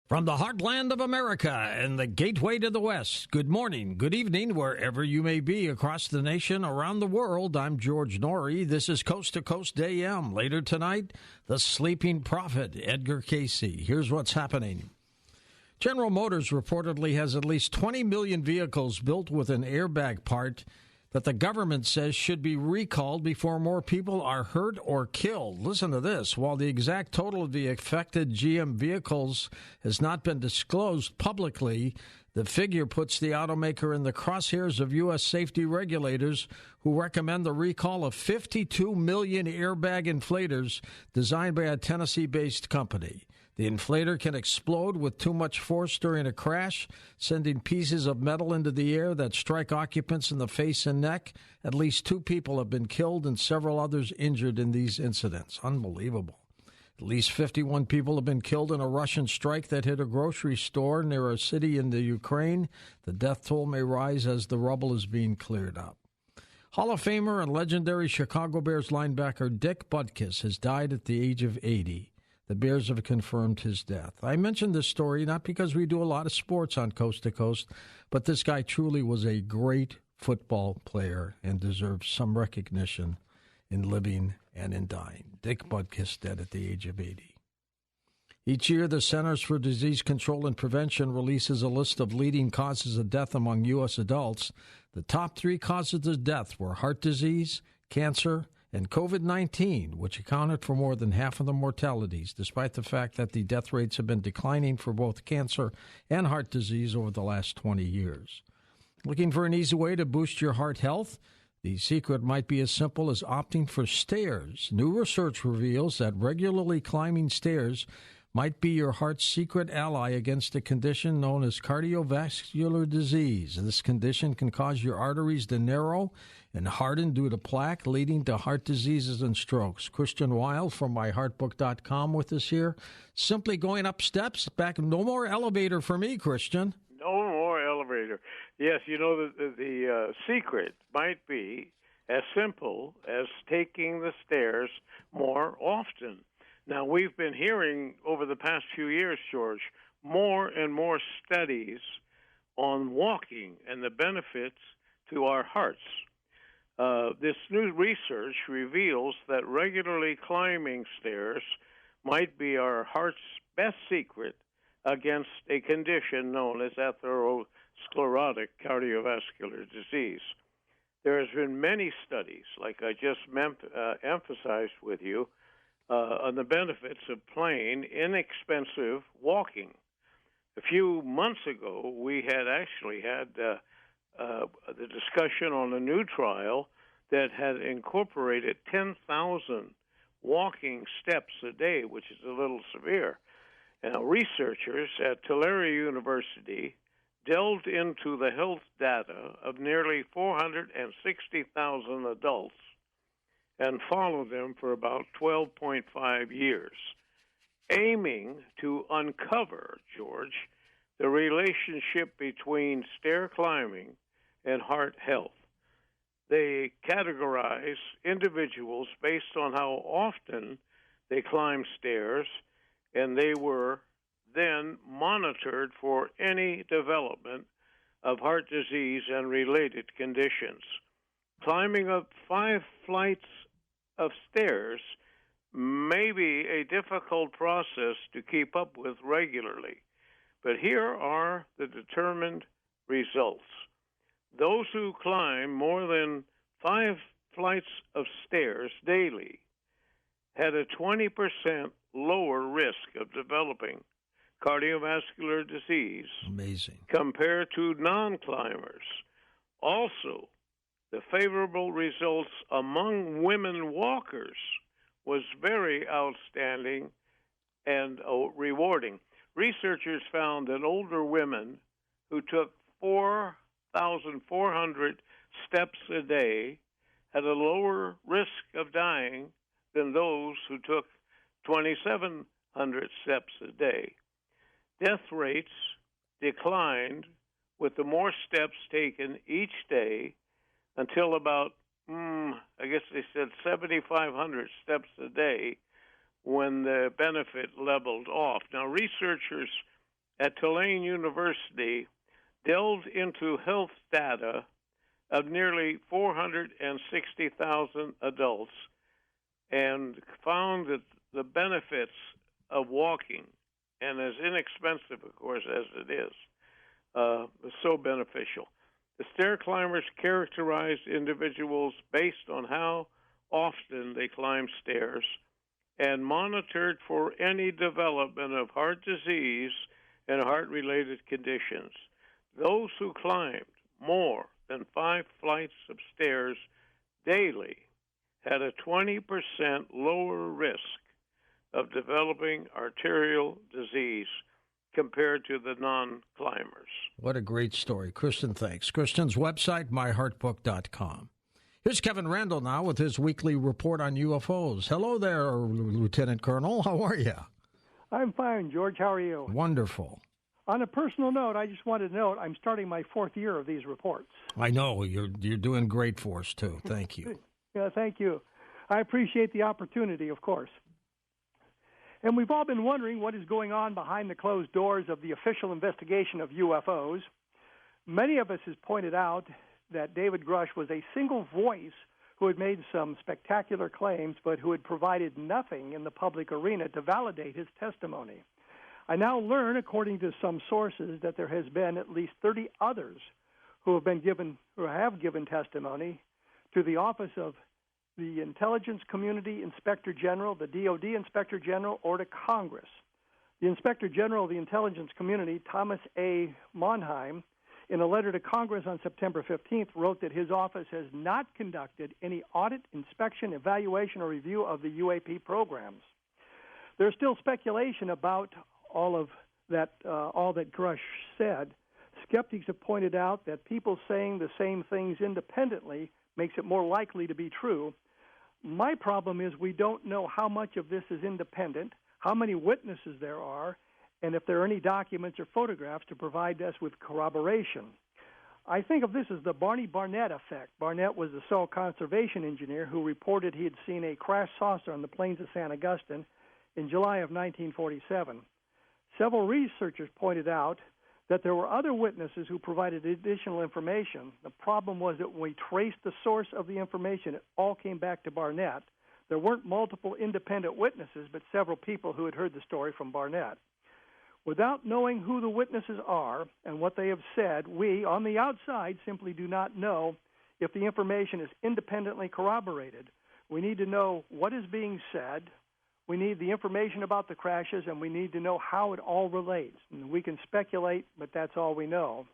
From the heartland of America and the gateway to the West, good morning, good evening, wherever you may be across the nation, around the world. I'm George Norrie. This is Coast to Coast AM. Later tonight, the sleeping prophet, Edgar Cayce. Here's what's happening. General Motors reportedly has at least 20 million vehicles built with an airbag part that the government says should be recalled before more people are hurt or killed. Listen to this. While the exact total of the affected GM vehicles has not been disclosed publicly, the figure puts the automaker in the crosshairs of U.S. safety regulators who recommend the recall of 52 million airbag inflators designed by a Tennessee-based company. The inflator can explode with too much force during a crash, sending pieces of metal into the air that strike occupants in the face and neck. At least 2 people have been killed and several others injured in these incidents. Unbelievable. At least 51 people have been killed in a Russian strike that hit a grocery store near a city in the Ukraine. The death toll may rise as the rubble is being cleared up. Hall of Famer and legendary Chicago Bears linebacker Dick Butkus has died at the age of 80. The Bears have confirmed his death. I mentioned this story not because we do a lot of sports on Coast to Coast, but this guy truly was a great football player and deserves some recognition in living and in dying. Dick Butkus dead at the age of 80. Each year, the Centers for Disease Control and Prevention releases a list of leading causes of death among U.S. adults. The top 3 causes of death were heart disease, cancer, and COVID-19, which accounted for more than half of the mortalities, despite the fact that the death rates have been declining for both cancer and heart disease over the last 20 years. Looking for an easy way to boost your heart health? The secret might be as simple as opting for stairs. New research reveals that regularly climbing stairs might be your heart's secret ally against a condition known as cardiovascular disease. This condition can cause your arteries to narrow and harden due to plaque, leading to heart diseases and strokes. Christian Weil from myheartbook.com with us here. Simply going up steps, back, no more elevator for me, Christian. No more elevator. Yes, you know, the secret might be as simple as taking the stairs more often. Now, we've been hearing over the past few years, George, more and more studies on walking and the benefits to our hearts. This new research reveals that regularly climbing stairs might be our heart's best secret against a condition known as atherosclerotic cardiovascular disease. There has been many studies, like I just emphasized with you, on the benefits of plain, inexpensive walking. A few months ago, we had actually had the discussion on a new trial that had incorporated 10,000 walking steps a day, which is a little severe. Now, researchers at Tulare University delved into the health data of nearly 460,000 adults and followed them for about 12.5 years, aiming to uncover, George, the relationship between stair climbing and heart health. They categorize individuals based on how often they climb stairs, and they were then monitored for any development of heart disease and related conditions. Climbing up 5 flights of stairs may be a difficult process to keep up with regularly, but here are the determined results. Those who climb more than 5 flights of stairs daily had a 20% lower risk of developing cardiovascular disease. Amazing. Compared to non-climbers. Also, the favorable results among women walkers was very outstanding and rewarding. Researchers found that older women who took 4,400 steps a day had a lower risk of dying than those who took 2,700 steps a day. Death rates declined with the more steps taken each day until about, I guess they said 7,500 steps a day when the benefit leveled off. Now, researchers at Tulane University delved into health data of nearly 460,000 adults and found that the benefits of walking, and as inexpensive, of course, as it is so beneficial. The stair climbers characterized individuals based on how often they climbed stairs and monitored for any development of heart disease and heart-related conditions. Those who climbed more than 5 flights of stairs daily had a 20% lower risk of developing arterial disease compared to the non-climbers. What a great story. Kristen, thanks. Kristen's website, myheartbook.com. Here's Kevin Randall now with his weekly report on UFOs. Hello there, Lieutenant Colonel. How are you? I'm fine, George. How are you? Wonderful. On a personal note, I just wanted to note I'm starting my 4th year of these reports. I know. You're doing great for us, too. Thank you. Yeah, thank you. I appreciate the opportunity, of course. And we've all been wondering what is going on behind the closed doors of the official investigation of UFOs. Many of us has pointed out that David Grush was a single voice who had made some spectacular claims, but who had provided nothing in the public arena to validate his testimony. I now learn, according to some sources, that there has been at least 30 others who have given testimony to the Office of the Intelligence Community Inspector General, the DOD Inspector General, or to Congress. The Inspector General of the Intelligence Community, Thomas A. Monheim, in a letter to Congress on September 15th, wrote that his office has not conducted any audit, inspection, evaluation, or review of the UAP programs. There's still speculation about all that Grush said. Skeptics have pointed out that people saying the same things independently makes it more likely to be true. My problem is we don't know how much of this is independent, how many witnesses there are, and if there are any documents or photographs to provide us with corroboration. I think of this as the Barney Barnett effect. Barnett was the soil conservation engineer who reported he had seen a crash saucer on the plains of San Augustine in July of 1947. Several researchers pointed out that there were other witnesses who provided additional information. The problem was that when we traced the source of the information, it all came back to Barnett. There weren't multiple independent witnesses, but several people who had heard the story from Barnett. Without knowing who the witnesses are and what they have said, we, on the outside, simply do not know if the information is independently corroborated. We need to know what is being said. We need the information about the crashes, and we need to know how it all relates. And we can speculate, but that's all we know.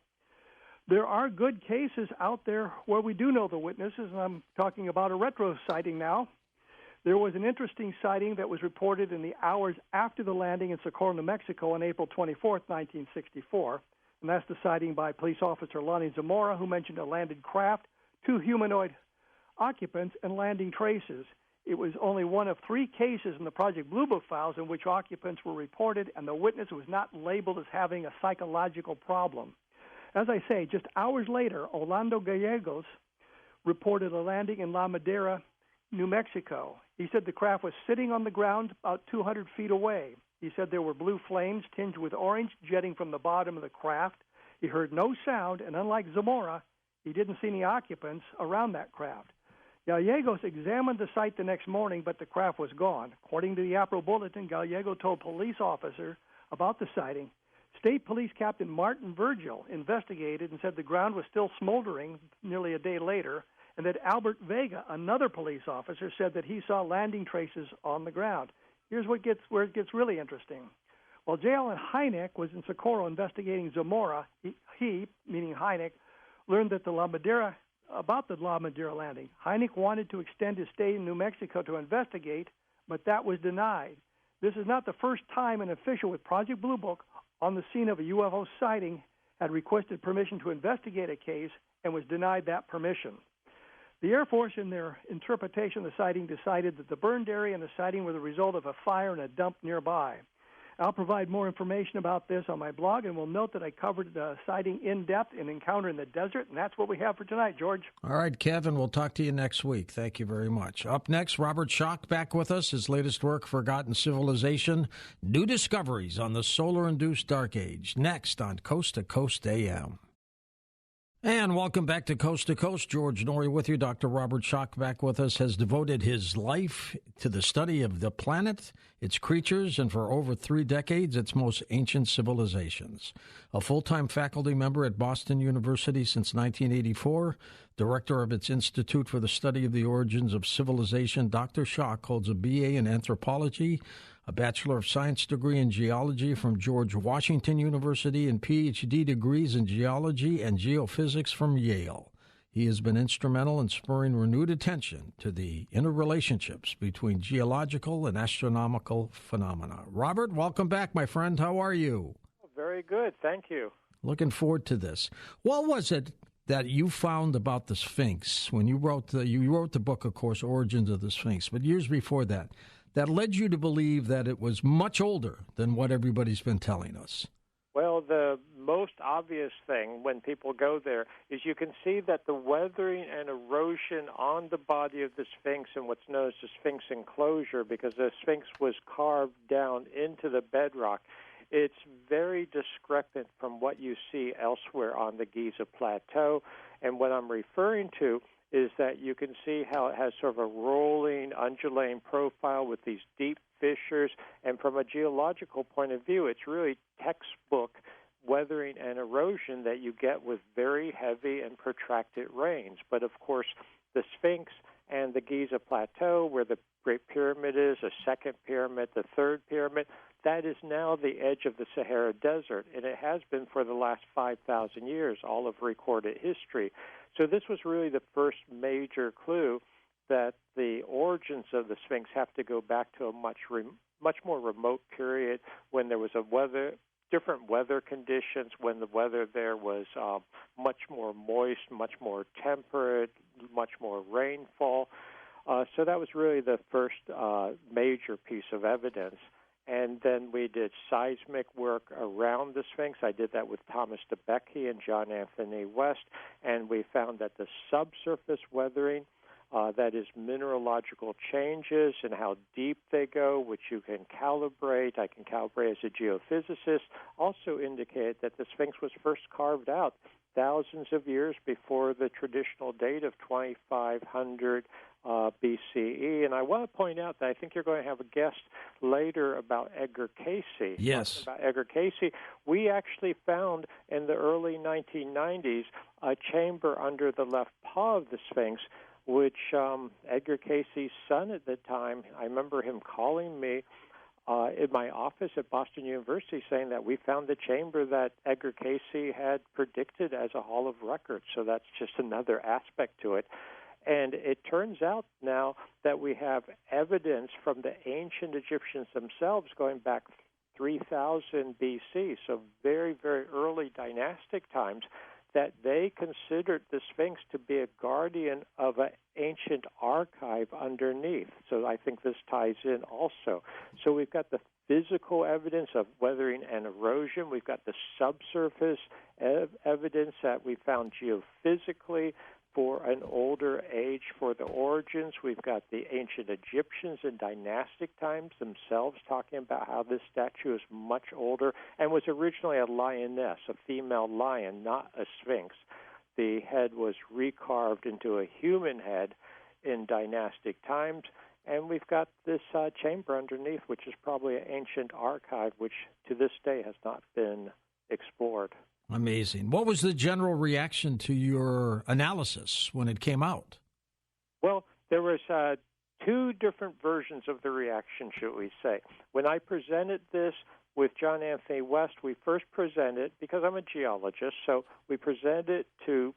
There are good cases out there where we do know the witnesses, and I'm talking about a retro sighting now. There was an interesting sighting that was reported in the hours after the landing in Socorro, New Mexico on April 24, 1964, and that's the sighting by police officer Lonnie Zamora, who mentioned a landed craft, 2 humanoid occupants, and landing traces. It was only one of 3 cases in the Project Blue Book files in which occupants were reported, and the witness was not labeled as having a psychological problem. As I say, just hours later, Orlando Gallegos reported a landing in La Madera, New Mexico. He said the craft was sitting on the ground about 200 feet away. He said there were blue flames tinged with orange jetting from the bottom of the craft. He heard no sound, and unlike Zamora, he didn't see any occupants around that craft. Gallegos examined the site the next morning, but the craft was gone. According to the APRO bulletin, Gallego told police officer about the sighting. State Police Captain Martin Virgil investigated and said the ground was still smoldering nearly a day later, and that Albert Vega, another police officer, said that he saw landing traces on the ground. Here's where it gets really interesting. While J. Allen Hynek was in Socorro investigating Zamora, he, meaning Hynek, learned that about the La Madera landing. Hynek wanted to extend his stay in New Mexico to investigate, but that was denied. This is not the first time an official with Project Blue Book on the scene of a UFO sighting had requested permission to investigate a case and was denied that permission. The Air Force, in their interpretation of the sighting, decided that the burned area and the sighting were the result of a fire in a dump nearby. I'll provide more information about this on my blog, and we'll note that I covered the sighting in depth in Encounter in the Desert, and that's what we have for tonight, George. All right, Kevin, we'll talk to you next week. Thank you very much. Up next, Robert Schoch back with us. His latest work, Forgotten Civilization, New Discoveries on the Solar-Induced Dark Age. Next on Coast to Coast AM. And welcome back to Coast. George Norrie with you. Dr. Robert Schoch back with us has devoted his life to the study of the planet, its creatures, and for over 3 decades, its most ancient civilizations. A full-time faculty member at Boston University since 1984, director of its Institute for the Study of the Origins of Civilization, Dr. Schoch holds a B.A. in anthropology, a Bachelor of Science degree in geology from George Washington University, and Ph.D. degrees in geology and geophysics from Yale. He has been instrumental in spurring renewed attention to the interrelationships between geological and astronomical phenomena. Robert, welcome back, my friend. How are you? Very good, thank you. Looking forward to this. What was it that you found about the Sphinx when you wrote the book, of course, Origins of the Sphinx, but years before that led you to believe that it was much older than what everybody's been telling us? Well, the most obvious thing when people go there is you can see that the weathering and erosion on the body of the Sphinx and what's known as the Sphinx enclosure, because the Sphinx was carved down into the bedrock, it's very discrepant from what you see elsewhere on the Giza Plateau. And what I'm referring to is that you can see how it has sort of a rolling, undulating profile with these deep fissures. And from a geological point of view, it's really textbook weathering and erosion that you get with very heavy and protracted rains. But, of course, the Sphinx and the Giza Plateau, where the Great Pyramid is, a second pyramid, the third pyramid, that is now the edge of the Sahara Desert, and it has been for the last 5,000 years, all of recorded history. So this was really the first major clue that the origins of the Sphinx have to go back to a much more remote period when there was different weather conditions, when the weather there was much more moist, much more temperate, much more rainfall. So that was really the first major piece of evidence. And then we did seismic work around the Sphinx. I did that with Thomas DeBecke and John Anthony West, and we found that the subsurface weathering, that is mineralogical changes and how deep they go, which you can calibrate, I can calibrate as a geophysicist, also indicated that the Sphinx was first carved out thousands of years before the traditional date of 2500 BCE. And I want to point out that I think you're going to have a guest later about Edgar Cayce. Yes. About Edgar Cayce. We actually found in the early 1990s a chamber under the left paw of the Sphinx, which Edgar Cayce's son at the time, I remember him calling me in my office at Boston University saying that we found the chamber that Edgar Cayce had predicted as a Hall of Records. So that's just another aspect to it. And it turns out now that we have evidence from the ancient Egyptians themselves going back 3000 BC, so very, very early dynastic times, that they considered the Sphinx to be a guardian of an ancient archive underneath. So I think this ties in also. So we've got the physical evidence of weathering and erosion. We've got the subsurface evidence that we found geophysically for an older age for the origins. We've got the ancient Egyptians in dynastic times themselves talking about how this statue is much older and was originally a lioness, a female lion, not a sphinx. The head was recarved into a human head in dynastic times. And we've got this chamber underneath, which is probably an ancient archive, which to this day has not been explored. Amazing. What was the general reaction to your analysis when it came out? Well, there was two different versions of the reaction, should we say. When I presented this with John Anthony West, we first presented, because I'm a geologist, so we presented it to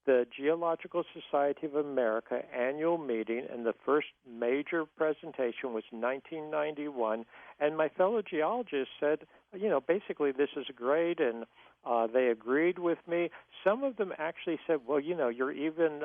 the Geological Society of America annual meeting, and the first major presentation was 1991. And my fellow geologists said, basically this is great, and they agreed with me. Some of them actually said, well, you're even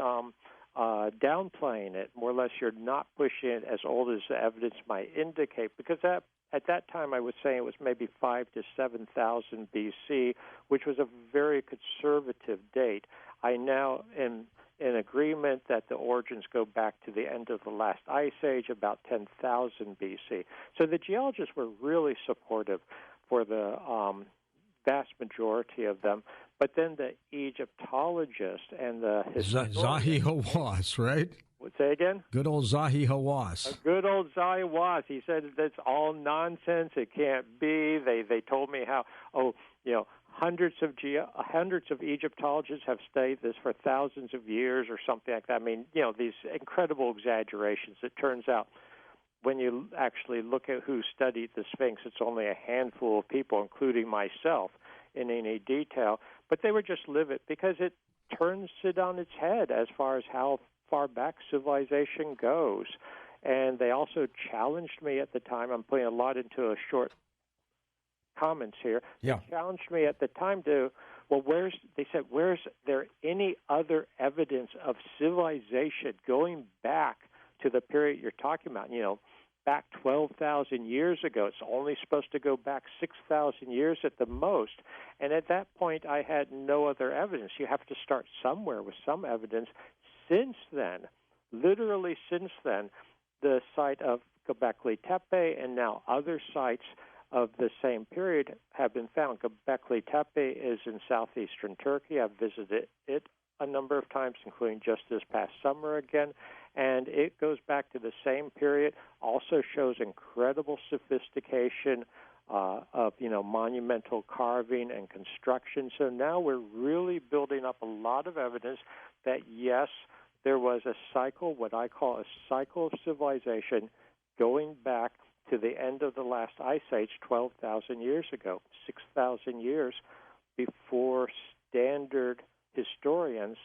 downplaying it. More or less, you're not pushing it as old as the evidence might indicate, because that at that time, I was saying it was maybe 5 to 7,000 BC, which was a very conservative date. I now am in agreement that the origins go back to the end of the last ice age, about 10,000 BC. So the geologists were really supportive for the vast majority of them. But then the Egyptologists and the historians... Zahi Hawass, right? Say again? Good old Zahi Hawass. Good old Zahi Hawass. He said that's all nonsense. It can't be. They told me how, hundreds of Egyptologists have studied this for thousands of years or something like that. I mean, these incredible exaggerations. It turns out when you actually look at who studied the Sphinx, it's only a handful of people, including myself, in any detail. But they were just livid because it turns it on its head as far as how far back civilization goes. And they also challenged me at the time. I'm putting a lot into a short comments here. Yeah. They challenged me at the time to, where's there any other evidence of civilization going back to the period you're talking about? Back 12,000 years ago. It's only supposed to go back 6,000 years at the most. And at that point, I had no other evidence. You have to start somewhere with some evidence. Since then, literally since then, the site of Göbekli Tepe and now other sites of the same period have been found. Göbekli Tepe is in southeastern Turkey. I've visited it a number of times, including just this past summer again, and it goes back to the same period, also shows incredible sophistication of monumental carving and construction. So now we're really building up a lot of evidence that, yes, there was a cycle, what I call a cycle of civilization, going back to the end of the last ice age 12,000 years ago, 6,000 years before standard historians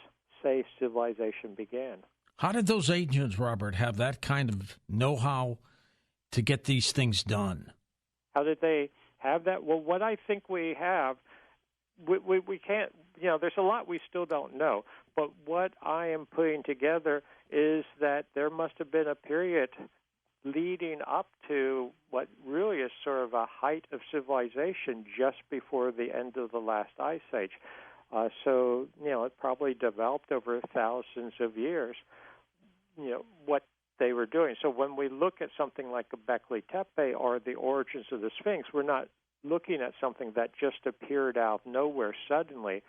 say civilization began. How did those ancients, Robert, have that kind of know-how to get these things done? How did they have that? Well, what I think we have, we can't, there's a lot we still don't know. But what I am putting together is that there must have been a period leading up to what really is sort of a height of civilization just before the end of the last ice age. So, it probably developed over thousands of years, what they were doing. So when we look at something like Göbekli Tepe or the origins of the Sphinx, we're not looking at something that just appeared out of nowhere suddenly.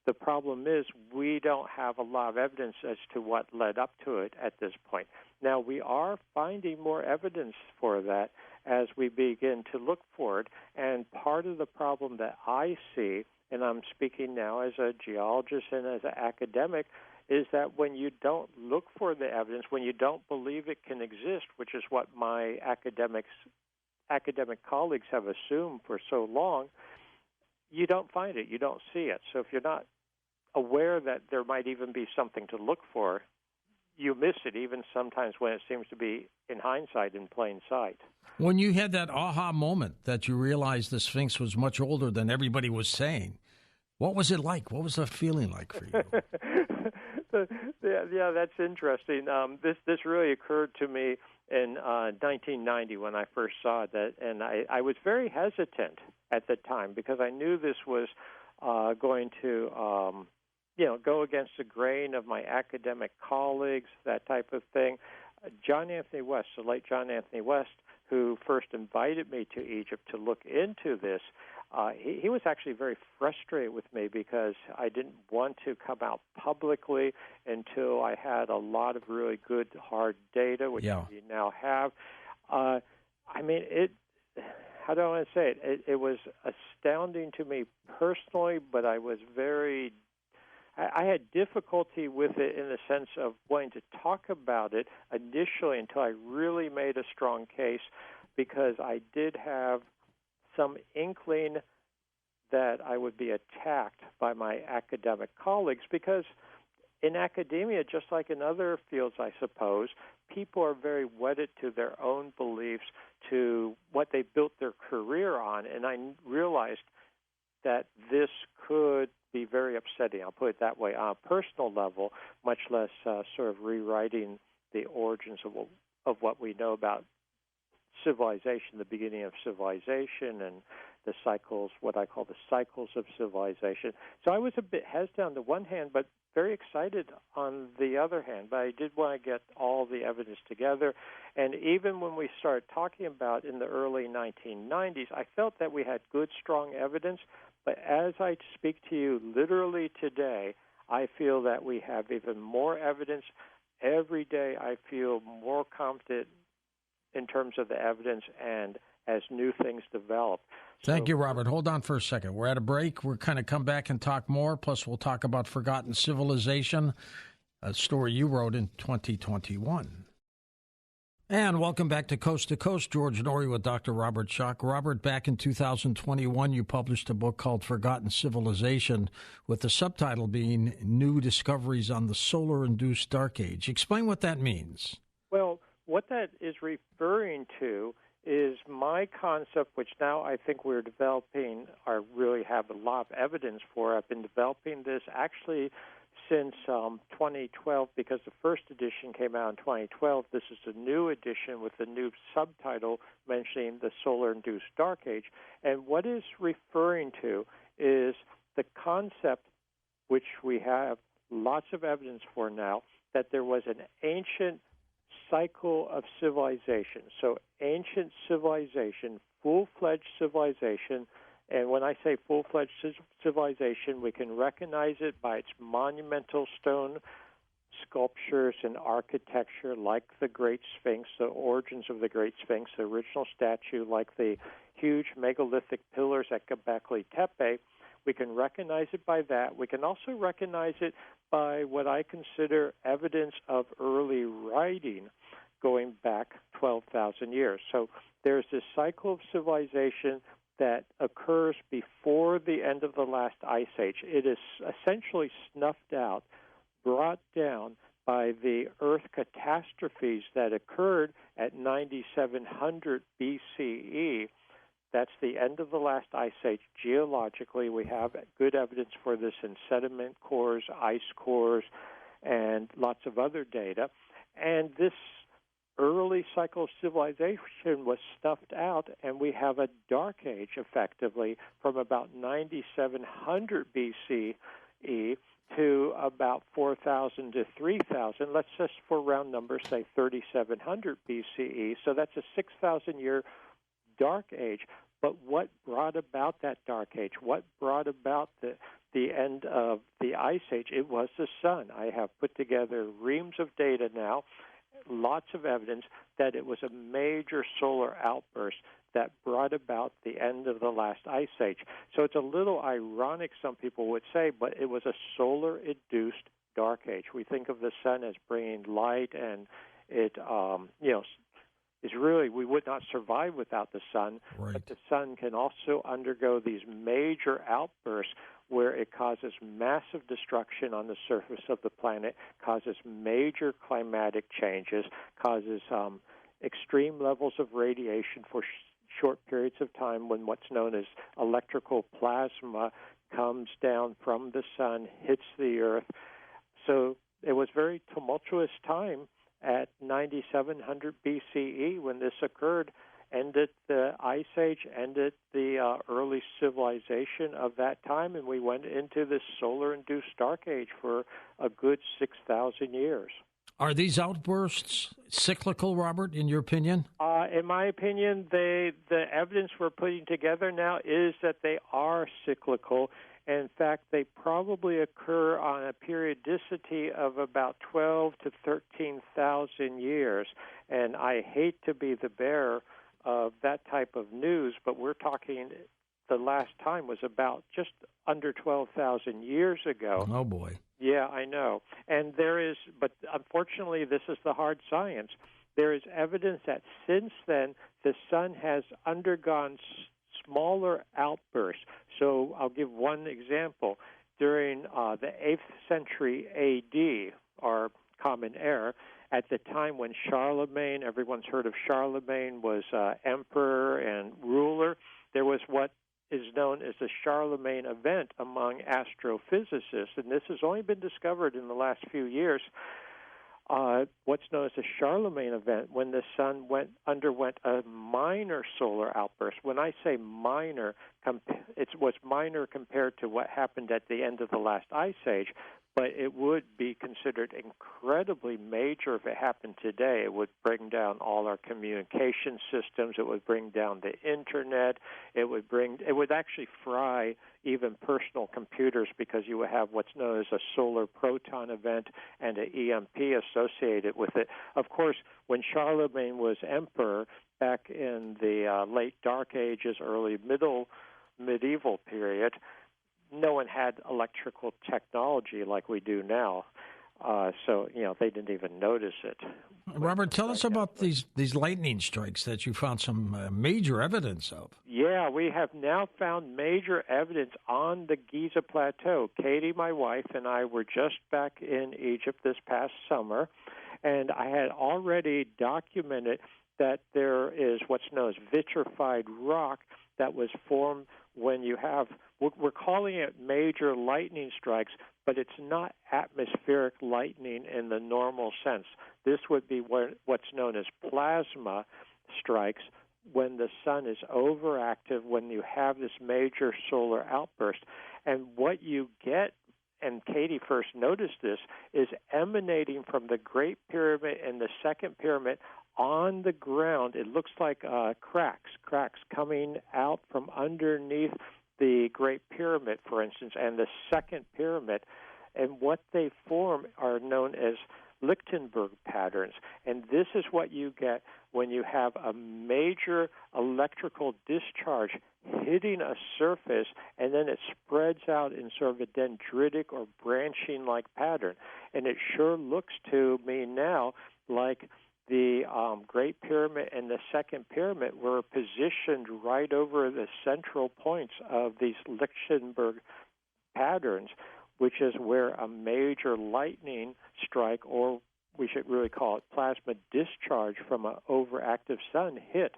The problem is we don't have a lot of evidence as to what led up to it at this point. Now, we are finding more evidence for that as we begin to look for it, and part of the problem that I see, and I'm speaking now as a geologist and as an academic, is that when you don't look for the evidence, when you don't believe it can exist, which is what my academic colleagues have assumed for so long, you don't find it, you don't see it. So if you're not aware that there might even be something to look for, you miss it, even sometimes when it seems to be, in hindsight, in plain sight. When you had that aha moment that you realized the Sphinx was much older than everybody was saying, what was it like? What was the feeling like for you? Yeah, that's interesting. This really occurred to me in 1990 when I first saw that, and I was very hesitant at the time because I knew this was going to go against the grain of my academic colleagues, that type of thing. John Anthony West, the late John Anthony West, who first invited me to Egypt to look into this, he was actually very frustrated with me because I didn't want to come out publicly until I had a lot of really good, hard data, which we now have. How do I want to say it? It was astounding to me personally, but I had difficulty with it in the sense of wanting to talk about it initially until I really made a strong case, because I did have some inkling that I would be attacked by my academic colleagues, because in academia, just like in other fields, I suppose, people are very wedded to their own beliefs, to what they built their career on, and I realized that this could be very upsetting. I'll put it that way on a personal level, much less sort of rewriting the origins of what we know about civilization, the beginning of civilization, and the cycles, what I call the cycles of civilization. So I was a bit hesitant on the one hand, but very excited on the other hand. But I did want to get all the evidence together. And even when we started talking about in the early 1990s, I felt that we had good, strong evidence. But as I speak to you literally today, I feel that we have even more evidence. Every day I feel more confident in terms of the evidence and as new things develop. Thank you, Robert. Hold on for a second. We're at a break. We're kind of come back and talk more. Plus, we'll talk about Forgotten Civilization, a story you wrote in 2021. And welcome back to Coast. George Norrie with Dr. Robert Schoch. Robert, back in 2021, you published a book called Forgotten Civilization with the subtitle being New Discoveries on the Solar-Induced Dark Age. Explain what that means. Well, what that is referring to is my concept, which now I think we're developing, or really have a lot of evidence for. I've been developing this actually since 2012, because the first edition came out in 2012. This is a new edition with a new subtitle mentioning the solar-induced dark age. And what it's referring to is the concept, which we have lots of evidence for now, that there was an ancient cycle of civilization. So ancient civilization, full-fledged civilization, and when I say full-fledged civilization, we can recognize it by its monumental stone sculptures and architecture like the Great Sphinx, the origins of the Great Sphinx, the original statue, like the huge megalithic pillars at Göbekli Tepe. We can recognize it by that. We can also recognize it by what I consider evidence of early writing going back 12,000 years. So there's this cycle of civilization that occurs before the end of the last ice age. It is essentially snuffed out, brought down by the Earth catastrophes that occurred at 9700 BCE. That's the end of the last ice age. Geologically, we have good evidence for this in sediment cores, ice cores, and lots of other data. And this early cycle of civilization was snuffed out, and we have a dark age, effectively, from about 9700 BCE to about 4000 to 3000. Let's just, for round numbers, say 3700 BCE. So that's a 6,000-year dark age. But what brought about that dark age? What brought about the end of the ice age? It was the sun. I have put together reams of data now, lots of evidence that it was a major solar outburst that brought about the end of the last ice age. So it's a little ironic, some people would say, but it was a solar-induced dark age. We think of the sun as bringing light, and it, is really, we would not survive without the sun. Right. But the sun can also undergo these major outbursts where it causes massive destruction on the surface of the planet, causes major climatic changes, causes extreme levels of radiation for short periods of time, when what's known as electrical plasma comes down from the sun, hits the Earth. So it was a very tumultuous time at 9700 BCE when this occurred, ended the ice age, ended the early civilization of that time, and we went into this solar-induced dark age for a good 6,000 years. Are these outbursts cyclical, Robert, in your opinion? In my opinion, the evidence we're putting together now is that they are cyclical. In fact, they probably occur on a periodicity of about 12 to 13,000 years. And I hate to be the bearer of that type of news, but we're talking the last time was about just under 12,000 years ago. Oh, boy. Yeah, I know. And there is, but unfortunately, this is the hard science. There is evidence that since then, the sun has undergone smaller outbursts. So I'll give one example. During the 8th century A.D., or Common Era, at the time when Charlemagne, everyone's heard of Charlemagne, was emperor and ruler, there was what is known as the Charlemagne event among astrophysicists, and this has only been discovered in the last few years. what's known as the Charlemagne event, when the sun underwent a minor solar outburst. When I say minor, it was minor compared to what happened at the end of the last ice age, but it would be considered incredibly major if it happened today. It would bring down all our communication systems. It would bring down the internet. It would actually fry even personal computers, because you would have what's known as a solar proton event and an EMP associated with it. Of course, when Charlemagne was emperor back in the late Dark Ages, early medieval period, no one had electrical technology like we do now. So, they didn't even notice it. Robert, tell us about these lightning strikes that you found some major evidence of. Yeah, we have now found major evidence on the Giza Plateau. Katie, my wife, and I were just back in Egypt this past summer, and I had already documented that there is what's known as vitrified rock that was formed when you have, we're calling it major lightning strikes, but it's not atmospheric lightning in the normal sense. This would be what's known as plasma strikes, when the sun is overactive, when you have this major solar outburst. And what you get, and Katie first noticed this, is emanating from the Great Pyramid and the Second Pyramid on the ground. It looks like cracks coming out from underneath the Great Pyramid, for instance, and the Second Pyramid. And what they form are known as Lichtenberg patterns. And this is what you get when you have a major electrical discharge hitting a surface, and then it spreads out in sort of a dendritic or branching-like pattern. And it sure looks to me now like the Great Pyramid and the Second Pyramid were positioned right over the central points of these Lichtenberg patterns, which is where a major lightning strike, or we should really call it plasma discharge from an overactive sun, hit.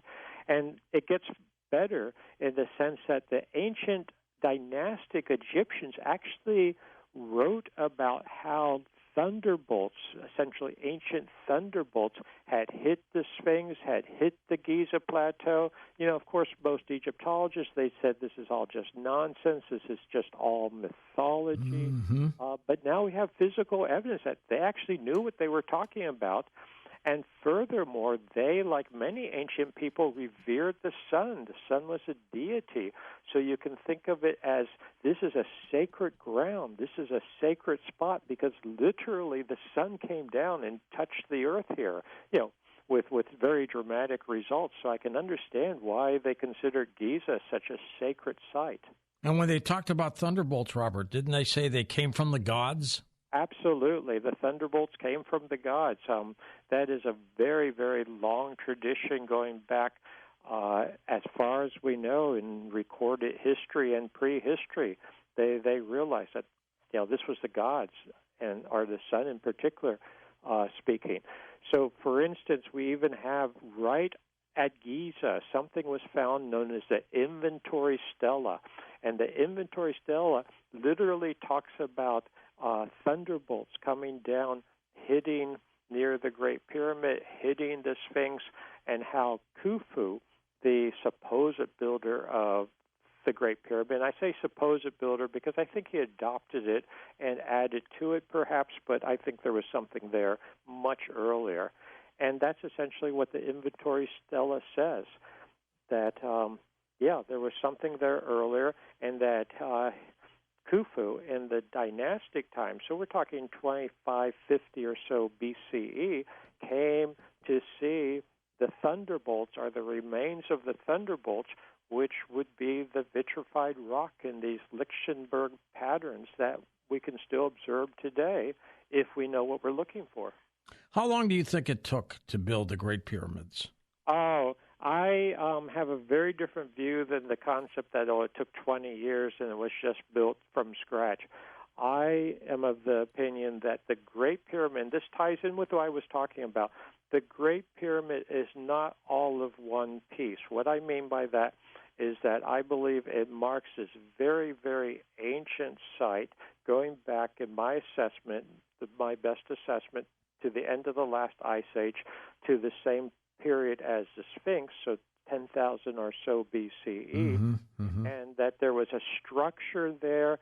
And it gets better in the sense that the ancient dynastic Egyptians actually wrote about how thunderbolts, essentially ancient thunderbolts, had hit the Sphinx, had hit the Giza Plateau. Of course, most Egyptologists, they said this is all just nonsense, this is just all mythology. Mm-hmm. But now we have physical evidence that they actually knew what they were talking about. And furthermore, they, like many ancient people, revered the sun. The sun was a deity. So you can think of it as this is a sacred ground. This is a sacred spot, because literally the sun came down and touched the earth here, with very dramatic results. So I can understand why they considered Giza such a sacred site. And when they talked about thunderbolts, Robert, didn't they say they came from the gods? Absolutely. The thunderbolts came from the gods. That is a very, very long tradition going back as far as we know in recorded history and prehistory. They realized that this was the gods, or the sun in particular, speaking. So, for instance, we even have right at Giza, something was found known as the inventory stela. And the inventory stela literally talks about thunderbolts coming down, hitting near the Great Pyramid, hitting the Sphinx, and how Khufu, the supposed builder of the Great Pyramid, and I say supposed builder because I think he adopted it and added to it perhaps, but I think there was something there much earlier. And that's essentially what the inventory stela says, that, there was something there earlier, and that Khufu in the dynastic time, so we're talking 2550 or so BCE, came to see the thunderbolts, or the remains of the thunderbolts, which would be the vitrified rock in these Lichtenberg patterns that we can still observe today if we know what we're looking for. How long do you think it took to build the Great Pyramids? Oh, I have a very different view than the concept that, it took 20 years and it was just built from scratch. I am of the opinion that the Great Pyramid, this ties in with what I was talking about, the Great Pyramid is not all of one piece. What I mean by that is that I believe it marks this very, very ancient site going back, in my assessment, my best assessment, to the end of the last ice age to the same period as the Sphinx, so 10,000 or so BCE, and that there was a structure there,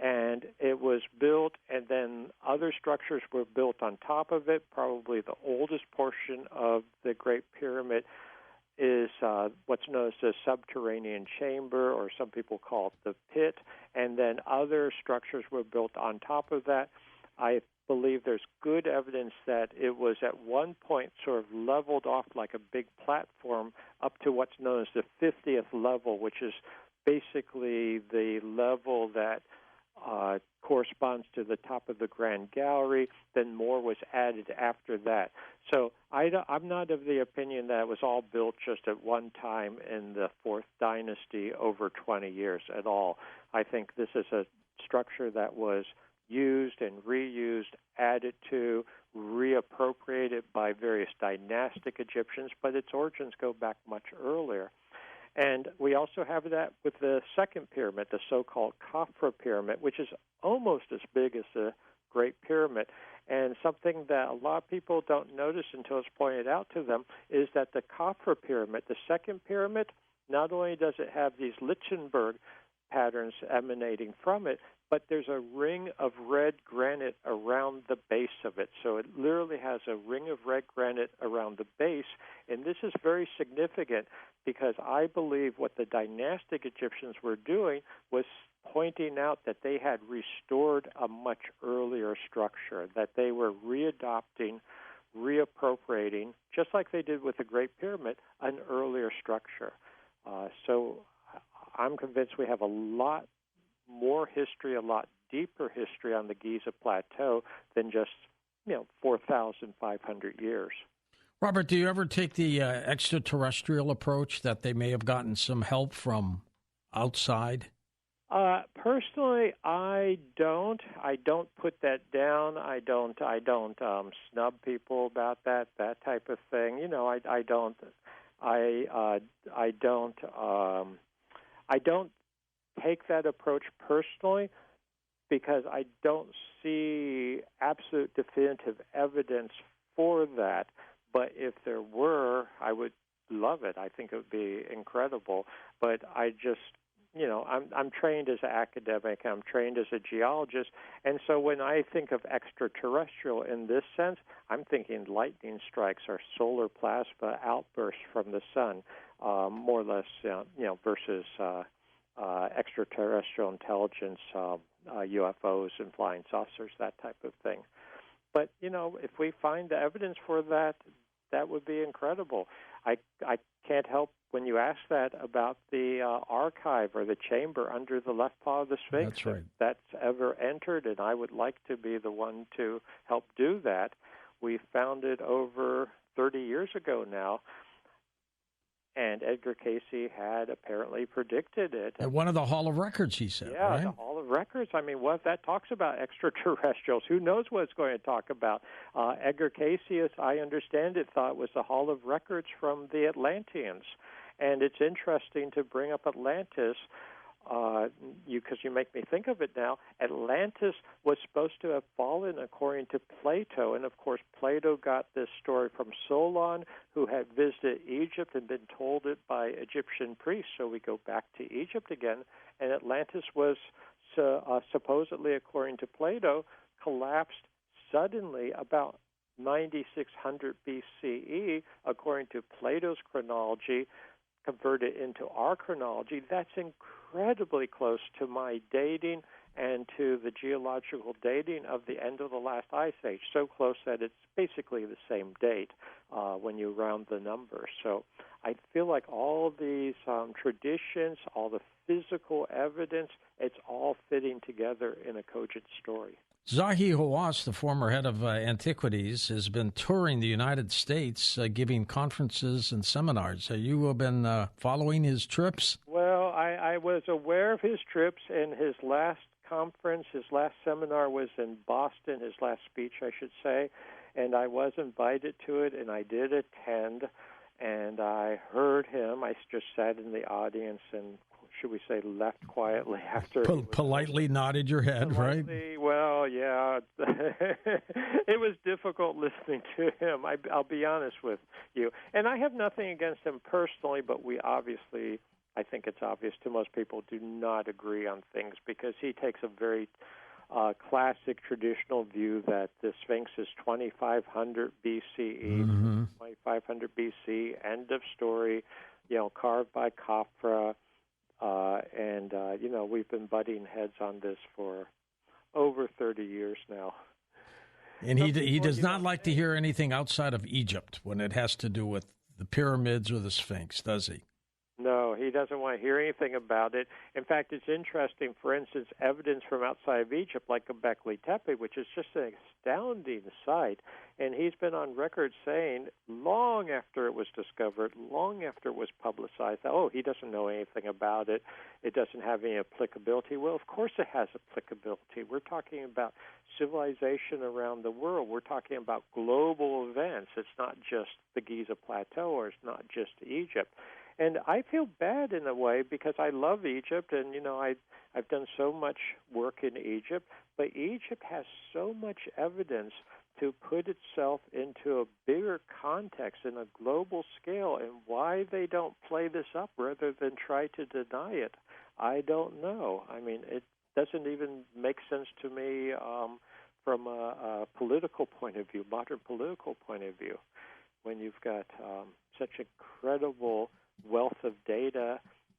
and it was built, and then other structures were built on top of it. Probably the oldest portion of the Great Pyramid is what's known as the subterranean chamber, or some people call it the pit, and then other structures were built on top of that. I believe there's good evidence that it was at one point sort of leveled off like a big platform up to what's known as the 50th level, which is basically the level that corresponds to the top of the Grand Gallery. Then more was added after that. So I'm not of the opinion that it was all built just at one time in the Fourth Dynasty over 20 years at all. I think this is a structure that was used and reused, added to, reappropriated by various dynastic Egyptians, but its origins go back much earlier. And we also have that with the second pyramid, the so-called Khafra pyramid, which is almost as big as the Great Pyramid. And something that a lot of people don't notice until it's pointed out to them is that the Khafra pyramid, the second pyramid, not only does it have these Lichtenberg patterns emanating from it, but there's a ring of red granite around the base of it. So it literally has a ring of red granite around the base, and this is very significant because I believe what the dynastic Egyptians were doing was pointing out that they had restored a much earlier structure, that they were readopting, reappropriating, just like they did with the Great Pyramid, an earlier structure. So I'm convinced we have a lot more history, a lot deeper history on the Giza Plateau than just 4,500 years. Robert, do you ever take the extraterrestrial approach that they may have gotten some help from outside? Personally, I don't. I don't put that down. I don't snub people about that type of thing. I don't. I don't take that approach personally because I don't see absolute definitive evidence for that. But if there were, I would love it. I think it would be incredible. But I just, I'm trained as an academic. I'm trained as a geologist. And so when I think of extraterrestrial in this sense, I'm thinking lightning strikes or solar plasma outbursts from the sun, more or less, versus extraterrestrial intelligence, UFOs and flying saucers, that type of thing. But, if we find the evidence for that, that would be incredible. I can't help when you ask that about the archive or the chamber under the left paw of the Sphinx. That's right. If that's ever entered, and I would like to be the one to help do that. We found it over 30 years ago now. And Edgar Cayce had apparently predicted it. At one of the Hall of Records, he said, yeah, right? The Hall of Records. I mean, what that talks about extraterrestrials. Who knows what it's going to talk about? Edgar Cayce, as I understand it, thought was the Hall of Records from the Atlanteans. And it's interesting to bring up Atlantis, because you make me think of it now. Atlantis was supposed to have fallen according to Plato, and of course Plato got this story from Solon, who had visited Egypt and been told it by Egyptian priests. So we go back to Egypt again, and Atlantis was supposedly, according to Plato, collapsed suddenly about 9600 BCE, according to Plato's chronology. Converted into our chronology, that's incredibly close to my dating and to the geological dating of the end of the last ice age, so close that it's basically the same date when you round the numbers. So I feel like all these traditions, all the physical evidence, it's all fitting together in a cogent story. Zahi Hawass, the former head of Antiquities, has been touring the United States, giving conferences and seminars. You have been following his trips? Well, I was aware of his trips, and his last conference, his last seminar was in Boston, his last speech, I should say, and I was invited to it, and I did attend, and I heard him. I just sat in the audience and should we say, left quietly after. Politely nodded your head, politely, right? Well, yeah. It was difficult listening to him, I'll be honest with you. And I have nothing against him personally, but we obviously, I think it's obvious to most people, do not agree on things because he takes a very classic traditional view that the Sphinx is 2500 BCE, 2500 BC, end of story, carved by Khafra. And we've been butting heads on this for over 30 years now. And he does not like to hear anything outside of Egypt when it has to do with the pyramids or the Sphinx, does he? No, he doesn't want to hear anything about it. In fact, it's interesting, for instance, evidence from outside of Egypt, like Göbekli Tepe, which is just an astounding sight. And he's been on record saying, long after it was discovered, long after it was publicized, he doesn't know anything about it. It doesn't have any applicability. Well, of course it has applicability. We're talking about civilization around the world. We're talking about global events. It's not just the Giza Plateau or it's not just Egypt. And I feel bad in a way because I love Egypt, and I've done so much work in Egypt. But Egypt has so much evidence to put itself into a bigger context in a global scale, and why they don't play this up rather than try to deny it, I don't know. I mean, it doesn't even make sense to me from a political point of view, modern political point of view, when you've got such incredible wealth of data,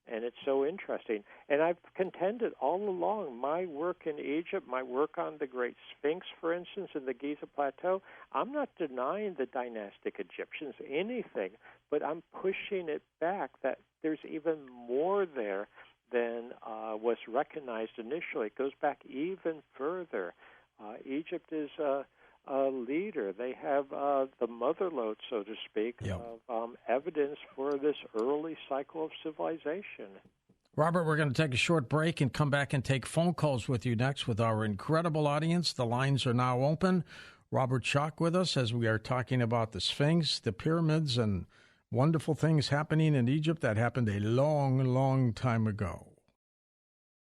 and it's so interesting. And I've contended all along, my work in Egypt, my work on the Great Sphinx, for instance, in the Giza Plateau, I'm not denying the dynastic Egyptians anything, but I'm pushing it back that there's even more there than was recognized initially. It goes back even further. Egypt is a leader. They have the motherlode, so to speak, of evidence for this early cycle of civilization. Robert, we're going to take a short break and come back and take phone calls with you next with our incredible audience. The lines are now open. Robert Schoch with us as we are talking about the Sphinx, the pyramids, and wonderful things happening in Egypt that happened a long, long time ago.